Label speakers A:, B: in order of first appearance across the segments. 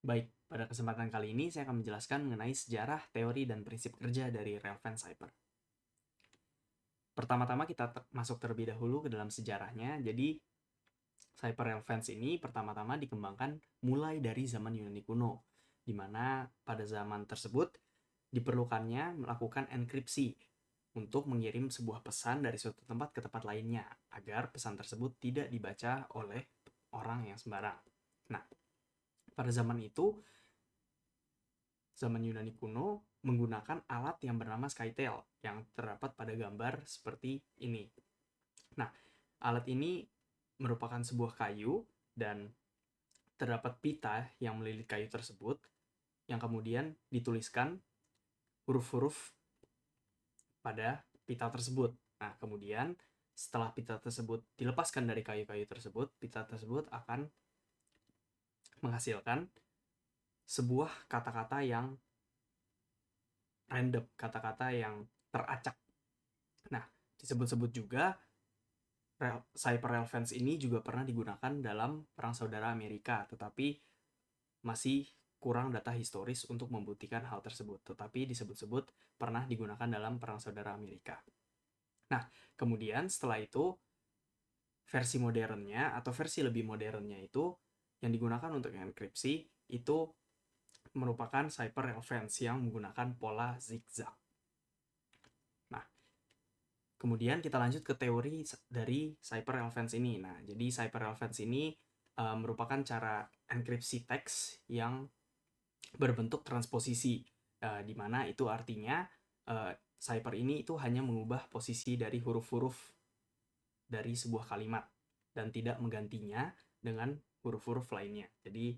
A: Baik, pada kesempatan kali ini saya akan menjelaskan mengenai sejarah, teori, dan prinsip kerja dari Relevance Hyper. Pertama-tama kita masuk terlebih dahulu ke dalam sejarahnya. Jadi, Hyper-Relevance ini pertama-tama dikembangkan mulai dari zaman Yunani kuno, di mana pada zaman tersebut diperlukannya melakukan enkripsi untuk mengirim sebuah pesan dari suatu tempat ke tempat lainnya, agar pesan tersebut tidak dibaca oleh orang yang sembarang. Nah, pada zaman itu, zaman Yunani kuno menggunakan alat yang bernama Skytail yang terdapat pada gambar seperti ini. Nah, alat ini merupakan sebuah kayu dan terdapat pita yang melilit kayu tersebut yang kemudian dituliskan huruf-huruf pada pita tersebut. Nah, kemudian setelah pita tersebut dilepaskan dari kayu-kayu tersebut, pita tersebut akan menghasilkan sebuah kata-kata yang random, kata-kata yang teracak. Nah, disebut-sebut juga Cyber Relevance ini juga pernah digunakan dalam Perang Saudara Amerika, tetapi masih kurang data historis untuk membuktikan hal tersebut. Tetapi disebut-sebut pernah digunakan dalam Perang Saudara Amerika. Nah, kemudian setelah itu, versi modernnya atau versi lebih modernnya itu yang digunakan untuk enkripsi itu merupakan Cyber Relevance yang menggunakan pola zigzag. Nah, kemudian kita lanjut ke teori dari Cyber Relevance ini. Nah, jadi Cyber Relevance ini merupakan cara enkripsi teks yang berbentuk transposisi, di mana itu artinya Cyber ini itu hanya mengubah posisi dari huruf-huruf dari sebuah kalimat dan tidak menggantinya dengan huruf-huruf lainnya. Jadi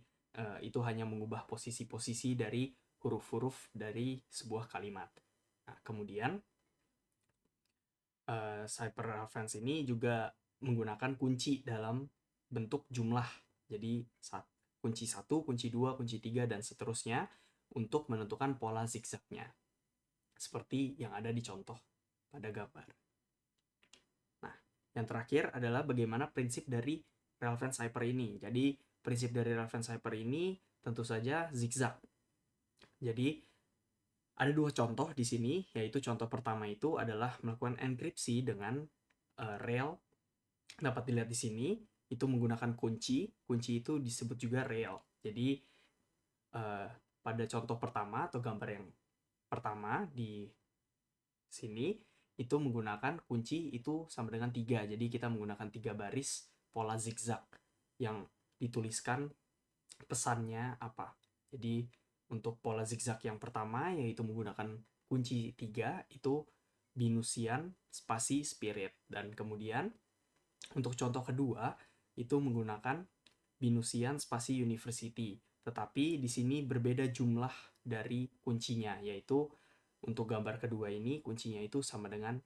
A: itu hanya mengubah posisi-posisi dari huruf-huruf dari sebuah kalimat. Nah, kemudian Cyber Relevance ini juga menggunakan kunci dalam bentuk jumlah. Jadi kunci 1, kunci 2, kunci 3, dan seterusnya untuk menentukan pola zigzagnya. Seperti yang ada di contoh pada gambar. Nah, yang terakhir adalah bagaimana prinsip dari Relevance Hyper ini. Jadi, prinsip dari Relevance Hyper ini tentu saja zigzag. Jadi, ada dua contoh di sini, yaitu contoh pertama itu adalah melakukan enkripsi dengan rail. Dapat dilihat di sini, itu menggunakan kunci. Kunci itu disebut juga rail. Jadi, pada contoh pertama atau gambar yang pertama di sini, itu menggunakan kunci itu sama dengan 3. Jadi, kita menggunakan 3 baris pola zigzag yang dituliskan pesannya apa. Jadi, untuk pola zigzag yang pertama, yaitu menggunakan kunci 3, itu Binusian spasi spirit. Dan kemudian, untuk contoh kedua, itu menggunakan Binusian spasi university. Tetapi di sini berbeda jumlah dari kuncinya, yaitu untuk gambar kedua ini kuncinya itu sama dengan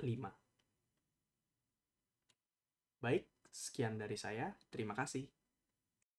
A: 5. Baik, sekian dari saya. Terima kasih.